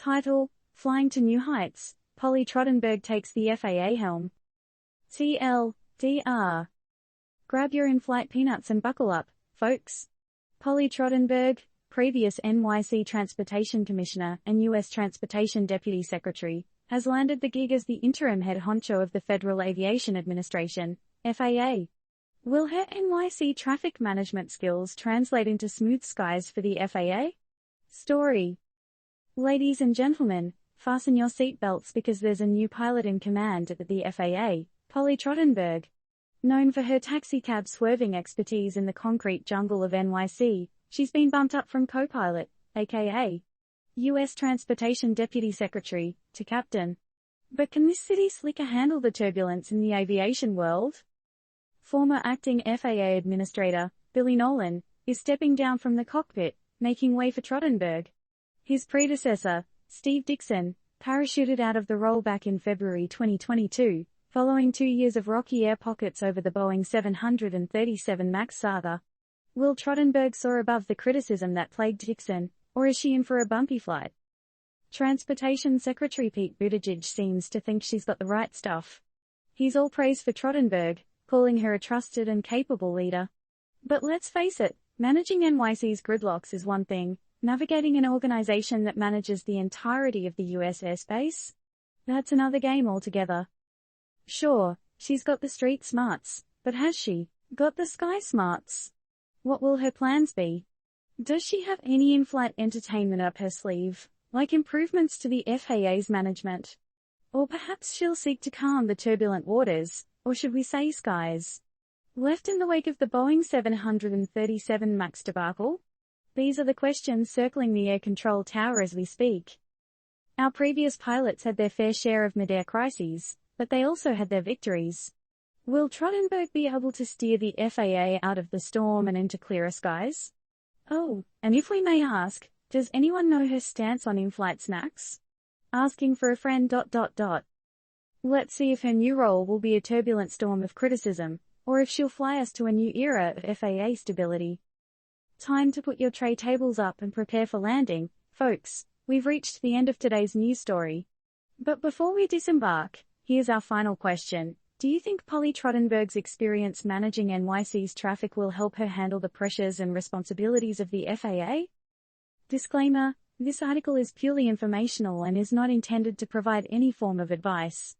Title: Flying to New Heights, Polly Trottenberg takes the FAA helm. TLDR. Grab your in-flight peanuts and buckle up, folks. Polly Trottenberg, previous NYC Transportation Commissioner and U.S. Transportation Deputy Secretary, has landed the gig as the interim head honcho of the Federal Aviation Administration, FAA. Will her NYC traffic management skills translate into smooth skies for the FAA? Story. Ladies and gentlemen, fasten your seatbelts because there's a new pilot in command at the FAA, Polly Trottenberg. Known for her taxicab swerving expertise in the concrete jungle of NYC, she's been bumped up from co-pilot, aka U.S. Transportation Deputy Secretary, to captain. But can this city slicker handle the turbulence in the aviation world? Former acting FAA Administrator, Billy Nolan, is stepping down from the cockpit, making way for Trottenberg. His predecessor, Steve Dixon, parachuted out of the role back in February 2022, following 2 years of rocky air pockets over the Boeing 737 MAX saga. Will Trottenberg soar above the criticism that plagued Dixon, or is she in for a bumpy flight? Transportation Secretary Pete Buttigieg seems to think she's got the right stuff. He's all praise for Trottenberg, calling her a trusted and capable leader. But let's face it, managing NYC's gridlocks is one thing. Navigating an organization that manages the entirety of the US airspace? That's another game altogether. Sure, she's got the street smarts, but has she got the sky smarts? What will her plans be? Does she have any in-flight entertainment up her sleeve, like improvements to the FAA's management? Or perhaps she'll seek to calm the turbulent waters, or should we say skies, left in the wake of the Boeing 737 MAX debacle? These are the questions circling the air control tower as we speak. Our previous pilots had their fair share of mid-air crises, but they also had their victories. Will Trottenberg be able to steer the FAA out of the storm and into clearer skies? Oh, and if we may ask, does anyone know her stance on in-flight snacks? Asking for a friend. Let's see if her new role will be a turbulent storm of criticism, or if she'll fly us to a new era of FAA stability. Time to put your tray tables up and prepare for landing, folks. We've reached the end of today's news story. But before we disembark, here's our final question. Do you think Polly Trottenberg's experience managing NYC's traffic will help her handle the pressures and responsibilities of the FAA? Disclaimer: this article is purely informational and is not intended to provide any form of advice.